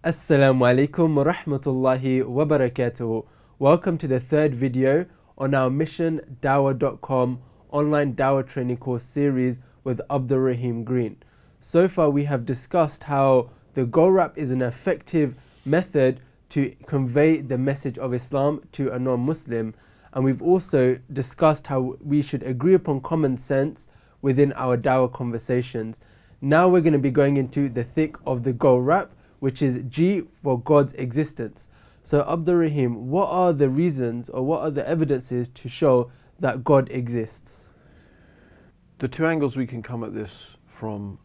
Assalamu alaikum wa rahmatullahi wa barakatuh. Welcome to the third video on our mission.dawah.com online dawah training course series with Abdul Rahim Green. So far we have discussed how the GORAP is an effective method to convey the message of Islam to a non-Muslim, and we've also discussed how we should agree upon common sense within our dawah conversations. Now we're going to be going into the thick of the GORAP, which is G for God's existence. So Abdul Rahim, what are the reasons or what are the evidences to show that God exists? The two angles we can come at this from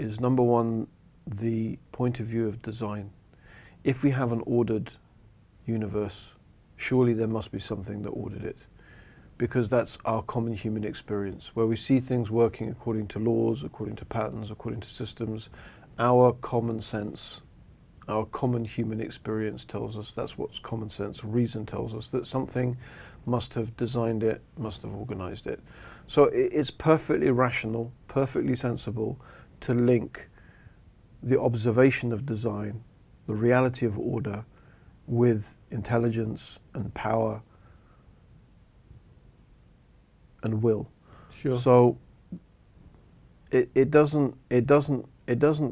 is, number one, the point of view of design. If we have an ordered universe, surely there must be something that ordered it, because that's our common human experience, where we see things working according to laws, according to patterns, according to systems. Our common sense, our common human experience tells us that's what's common sense. Reason tells us that something must have designed it, must have organized it. So it's perfectly rational, perfectly sensible to link the observation of design, the reality of order, with intelligence and power and will. Sure. So it doesn't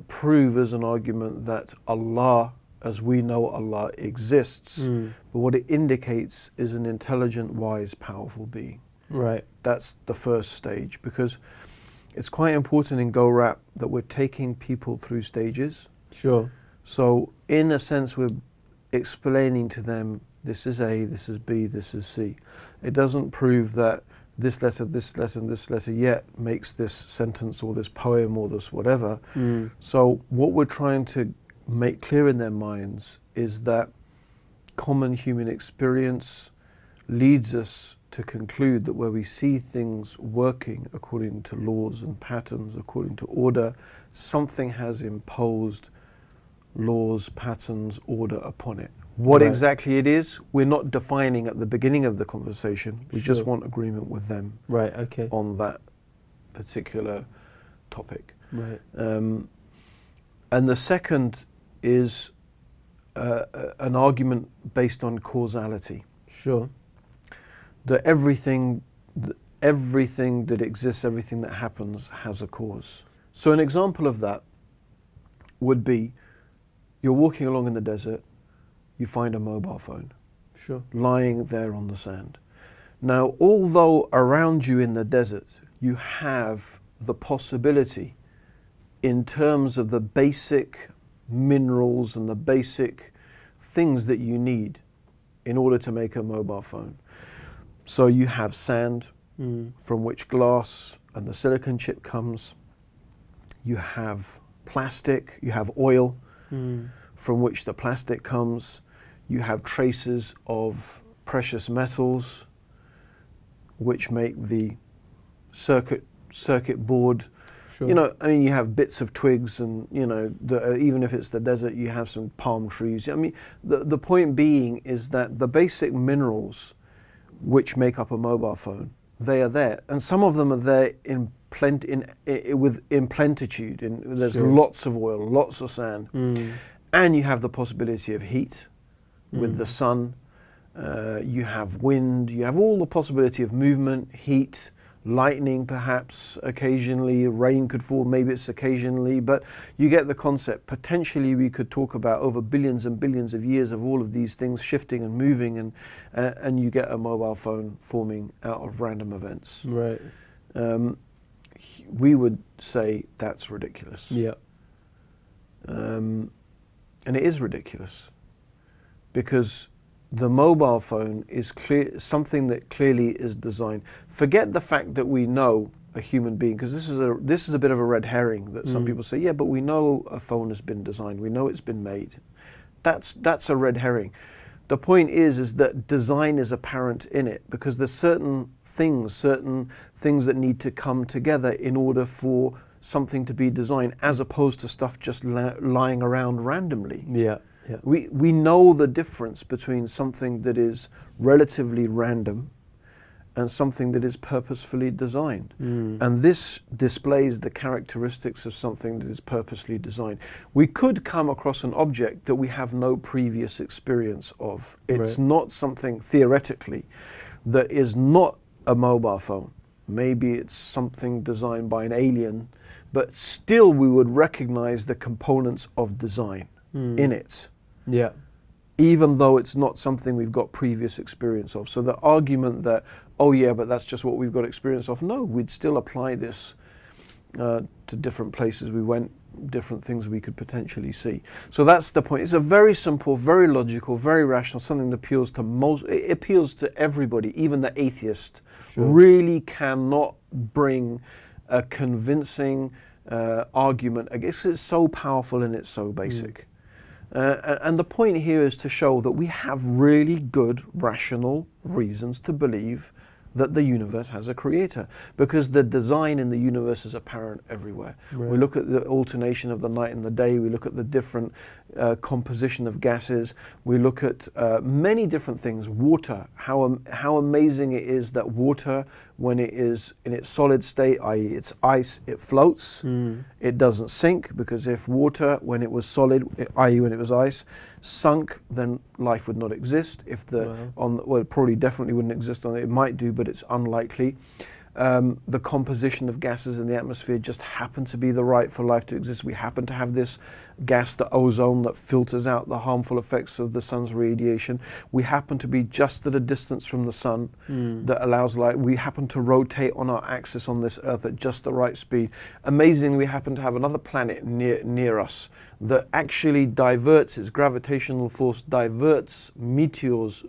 prove as an argument that Allah, as we know Allah, exists, but what it indicates is an intelligent, wise, powerful being. Right. That's the first stage, because it's quite important in GORAP that we're taking people through stages. Sure. So in a sense, we're explaining to them, this is A, this is B, this is C. It doesn't prove that this letter, and this letter yet makes this sentence or this poem or this whatever. So what we're trying to make clear in their minds is that common human experience leads us to conclude that where we see things working according to laws and patterns, according to order, something has imposed laws, patterns, order upon it. What exactly it is, we're not defining at the beginning of the conversation. We just want agreement with them on that particular topic. Right. And the second is an argument based on causality. Sure. That everything that exists, everything that happens has a cause. So an example of that would be, you're walking along in the desert, you find a mobile phone lying there on the sand. Now, although around you in the desert you have the possibility, in terms of the basic minerals and the basic things that you need in order to make a mobile phone. So you have sand, from which glass and the silicon chip comes. You have plastic, you have oil, from which the plastic comes. You have traces of precious metals, which make the circuit board. Sure. You know, I mean, you have bits of twigs, and you know, even if it's the desert, you have some palm trees. I mean, the point being is that the basic minerals which make up a mobile phone, they are there, and some of them are there in plenitude. There's lots of oil, lots of sand, and you have the possibility of heat with the sun. You have wind. You have all the possibility of movement, heat, lightning, perhaps occasionally. Rain could fall. Maybe it's occasionally, but you get the concept. Potentially, we could talk about over billions and billions of years of all of these things shifting and moving, and you get a mobile phone forming out of random events. Right. We would say that's ridiculous. Yeah. And it is ridiculous, because the mobile phone is something that clearly is designed. Forget the fact that we know a human being, because this is a bit of a red herring that some people say, yeah, but we know a phone has been designed. We know it's been made. That's a red herring. The point is that design is apparent in it, because there's certain things that need to come together in order for something to be designed, as opposed to stuff just lying around randomly. Yeah. We know the difference between something that is relatively random and something that is purposefully designed. And this displays the characteristics of something that is purposely designed. We could come across an object that we have no previous experience of. It's not something theoretically that is not a mobile phone. Maybe it's something designed by an alien, but still we would recognize the components of design in it. Yeah. Even though it's not something we've got previous experience of. So the argument that, oh yeah, but that's just what we've got experience of. No, we'd still apply this to different places we went, different things we could potentially see. So that's the point. It's a very simple, very logical, very rational, something that appeals to it appeals to everybody, even the atheist. Really cannot bring a convincing argument. I guess it's so powerful and it's so basic. And the point here is to show that we have really good rational reasons to believe that the universe has a creator, because the design in the universe is apparent everywhere. We look at the alternation of the night and the day, we look at the different composition of gases, we look at many different things. Water, how amazing it is that water, when it is in its solid state, i.e. it's ice, it floats, it doesn't sink, because if water, when it was solid, i.e. when it was ice, sunk, then life would not exist. If well, it probably definitely wouldn't exist on it. It might do, but it's unlikely. The composition of gases in the atmosphere just happen to be the right for life to exist. We happen to have this gas, the ozone, that filters out the harmful effects of the sun's radiation. We happen to be just at a distance from the sun that allows light. We happen to rotate on our axis on this earth at just the right speed. Amazingly, we happen to have another planet near us that actually diverts, its gravitational force diverts meteors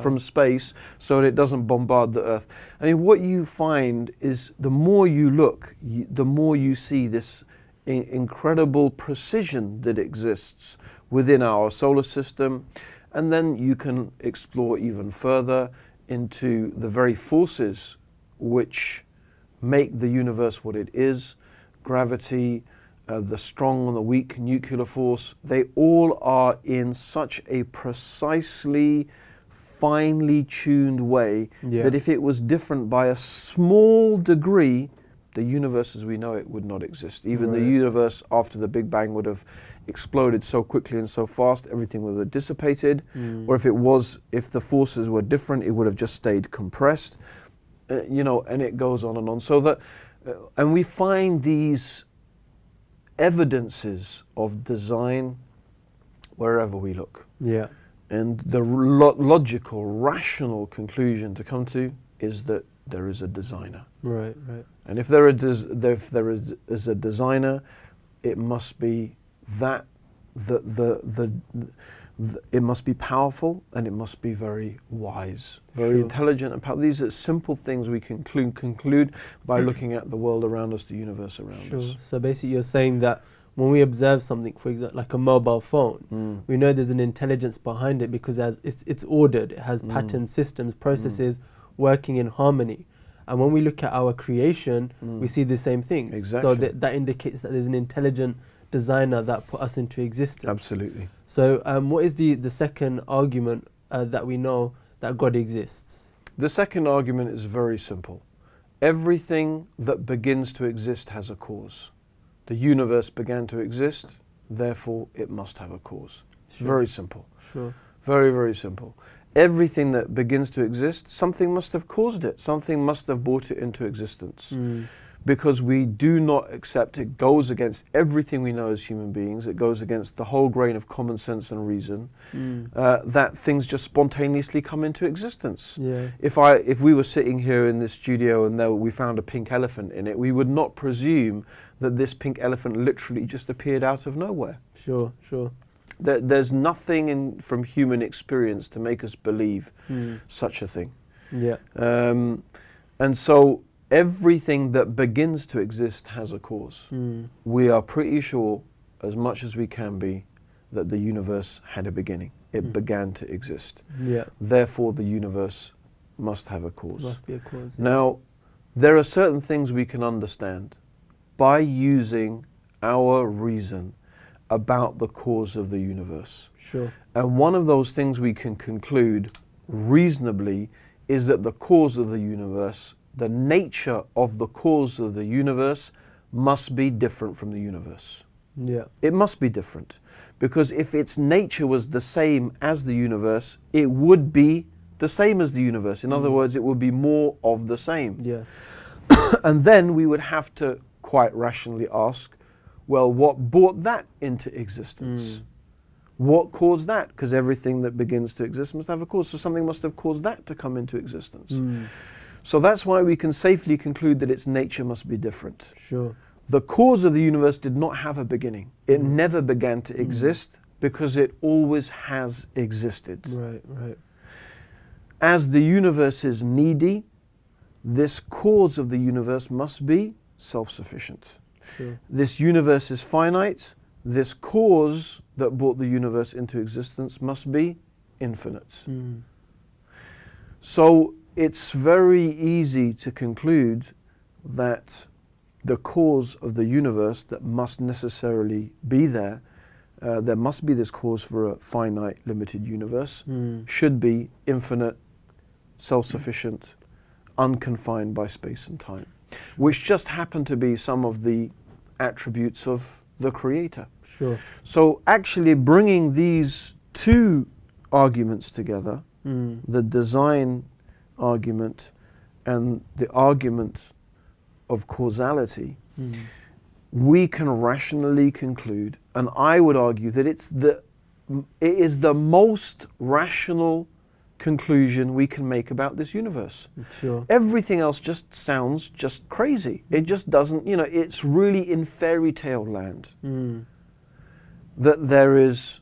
from space so that it doesn't bombard the earth. I mean, what you find is the more you look, the more you see this incredible precision that exists within our solar system. And then you can explore even further into the very forces which make the universe what it is. Gravity, the strong and the weak nuclear force, they all are in such a precisely, finely tuned way that if it was different by a small degree, the universe as we know it would not exist. Even the universe after the Big Bang would have exploded so quickly and so fast, everything would have dissipated. Or if the forces were different, it would have just stayed compressed, you know, and it goes on and on. So that, and we find these evidences of design wherever we look. And the logical, rational conclusion to come to is that there is a designer. And if there is a designer, it must be that it must be powerful, and it must be very wise, very intelligent and powerful. These are simple things we can conclude by looking at the world around us, the universe around us. So basically you're saying that when we observe something, for example, like a mobile phone, we know there's an intelligence behind it because it's ordered, it has pattern systems, processes working in harmony. And when we look at our creation, we see the same things. Exactly. So that indicates that there's an intelligent designer that put us into existence. Absolutely. So what is the second argument that we know that God exists? The second argument is very simple. Everything that begins to exist has a cause. The universe began to exist, therefore it must have a cause. Very simple. Very, very simple. Everything that begins to exist, something must have caused it. Something must have brought it into existence. Because we do not accept, it goes against everything we know as human beings, it goes against the whole grain of common sense and reason, that things just spontaneously come into existence. If we were sitting here in this studio and we found a pink elephant in it, we would not presume that this pink elephant literally just appeared out of nowhere. There's nothing from human experience to make us believe such a thing. And so everything that begins to exist has a cause. We are pretty sure, as much as we can be, that the universe had a beginning. It began to exist. Therefore, the universe must have a cause. Must be a cause. Now, there are certain things we can understand by using our reason about the cause of the universe. And one of those things we can conclude reasonably is that the cause of the universe, the nature of the cause of the universe, must be different from the universe. Yeah. It must be different. Because if its nature was the same as the universe, it would be the same as the universe. In other words, it would be more of the same. Yes. And then we would have to quite rationally ask, well, what brought that into existence? What caused that? Because everything that begins to exist must have a cause. So something must have caused that to come into existence. So that's why we can safely conclude that its nature must be different. Sure. The cause of the universe did not have a beginning. It never began to exist because it always has existed. Right, right. As the universe is needy, this cause of the universe must be self-sufficient. Sure. This universe is finite. This cause that brought the universe into existence must be infinite. So it's very easy to conclude that the cause of the universe that must necessarily be there must be this cause for a finite, limited universe, should be infinite, self-sufficient, unconfined by space and time, which just happen to be some of the attributes of the Creator. Sure. So actually bringing these two arguments together, the design argument and the argument of causality, we can rationally conclude, and I would argue that it is the most rational conclusion we can make about this universe. Sure. Everything else just sounds just crazy. It just doesn't, it's really in fairy tale land. That there is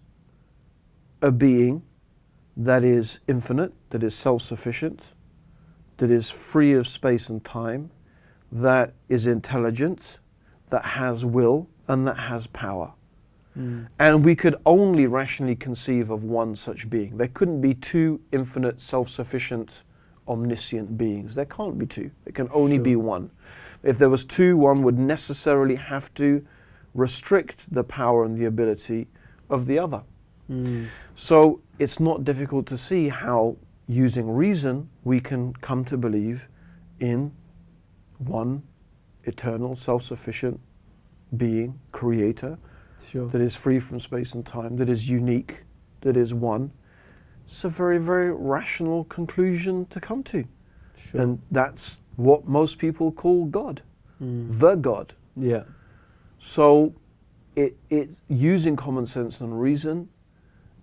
a being that is infinite, that is self-sufficient, that is free of space and time, that is intelligent, that has will, and that has power. And we could only rationally conceive of one such being. There couldn't be two infinite, self-sufficient, omniscient beings. There can't be two. There can only be one. If there was two, one would necessarily have to restrict the power and the ability of the other. So it's not difficult to see how, using reason, we can come to believe in one eternal, self-sufficient being, creator, that is free from space and time, that is unique, that is one. It's a very, very rational conclusion to come to. And that's what most people call God, the God. Yeah. So it's using common sense and reason,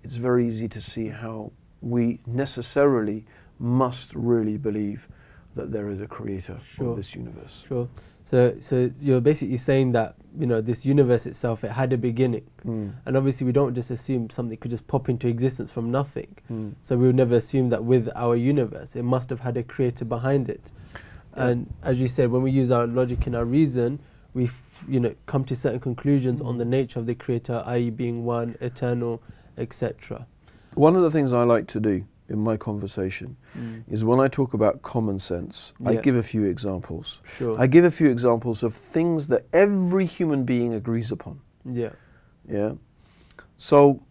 it's very easy to see how we necessarily must really believe that there is a creator of this universe. Sure. So you're basically saying that, this universe itself, it had a beginning. And obviously we don't just assume something could just pop into existence from nothing. So we would never assume that with our universe, it must have had a creator behind it. And as you said, when we use our logic and our reason, we come to certain conclusions on the nature of the creator, i.e. being one, eternal, etc. One of the things I like to do in my conversation is when I talk about common sense, I give a few examples. Sure. I give a few examples of things that every human being agrees upon. Yeah. So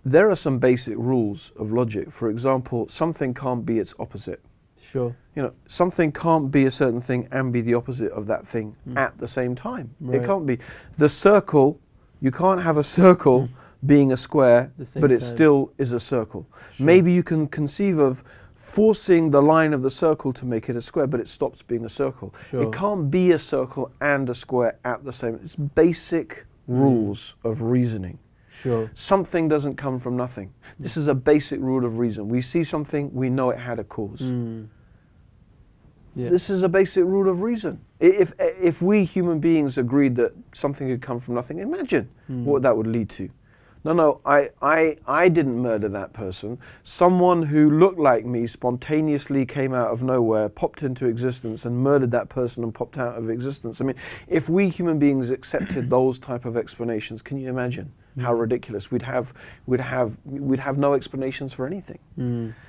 there are some basic rules of logic. For example, something can't be its opposite. Sure. Something can't be a certain thing and be the opposite of that thing at the same time. Right. It can't be. The circle, you can't have a circle being a square, but it still is a circle. Sure. Maybe you can conceive of forcing the line of the circle to make it a square, but it stops being a circle. Sure. It can't be a circle and a square at the same time. It's basic rules of reasoning. Sure. Something doesn't come from nothing. This is a basic rule of reason. We see something, we know it had a cause. This is a basic rule of reason. If we human beings agreed that something could come from nothing, imagine what that would lead to. No, I didn't murder that person. Someone who looked like me spontaneously came out of nowhere, popped into existence and murdered that person and popped out of existence. I mean, if we human beings accepted those type of explanations, can you imagine how ridiculous? We'd have no explanations for anything.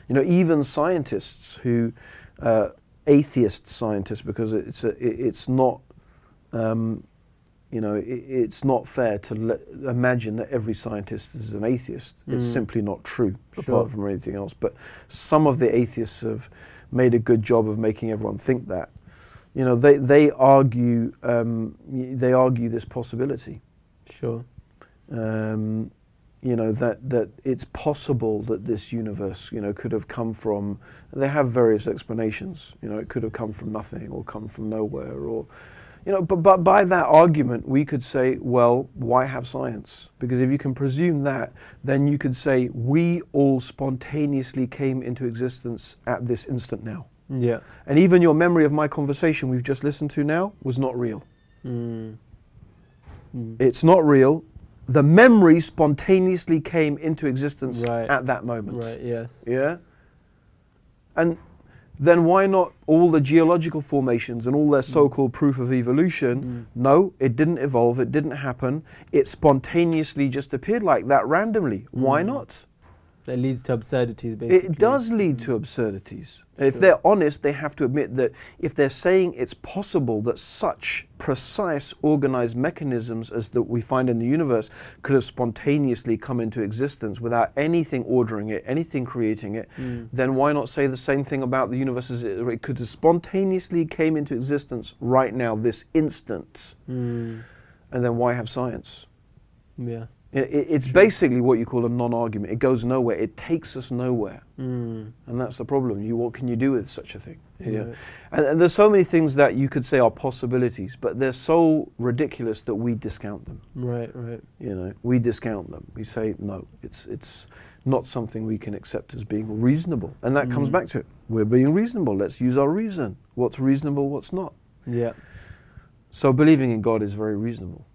Even scientists who, atheist scientists, because it's not fair to imagine that every scientist is an atheist. It's simply not true, apart from anything else. But some of the atheists have made a good job of making everyone think that. You know, they argue this possibility. Sure. You know, that it's possible that this universe, you know, could have come from, they have various explanations, you know, it could have come from nothing or come from nowhere, or, you know, but by that argument we could say, well, why have science? Because if you can presume that, then you could say we all spontaneously came into existence at this instant now. Yeah. And even your memory of my conversation we've just listened to now was not real. It's not real. The memory spontaneously came into existence at that moment. Right, yes. Yeah? And then why not all the geological formations and all their so-called proof of evolution? No, it didn't evolve, it didn't happen. It spontaneously just appeared like that randomly. Why not? That leads to absurdities, basically. It does lead to absurdities. If they're honest, they have to admit that if they're saying it's possible that such precise organized mechanisms as that we find in the universe could have spontaneously come into existence without anything ordering it, anything creating it, then why not say the same thing about the universe as it could have spontaneously came into existence right now, this instant? And then why have science? Yeah. It's basically what you call a non-argument. It goes nowhere. It takes us nowhere. And that's the problem. What can you do with such a thing? Yeah. And there's so many things that you could say are possibilities, but they're so ridiculous that we discount them. Right, right. You know, we discount them. We say, no, it's not something we can accept as being reasonable. And that comes back to it. We're being reasonable. Let's use our reason. What's reasonable, what's not. Yeah. So believing in God is very reasonable.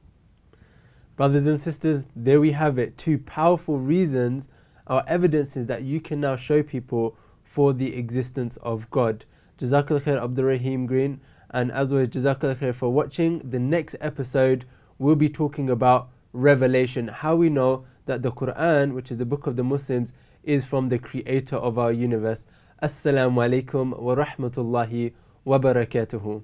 Brothers and sisters, there we have it. 2 powerful reasons or evidences that you can now show people for the existence of God. Jazakallah khair, Abdurrahim Green. And as always, Jazakallah khair for watching. The next episode, we'll be talking about revelation. How we know that the Quran, which is the book of the Muslims, is from the creator of our universe. Assalamu alaikum wa rahmatullahi wa barakatuhu.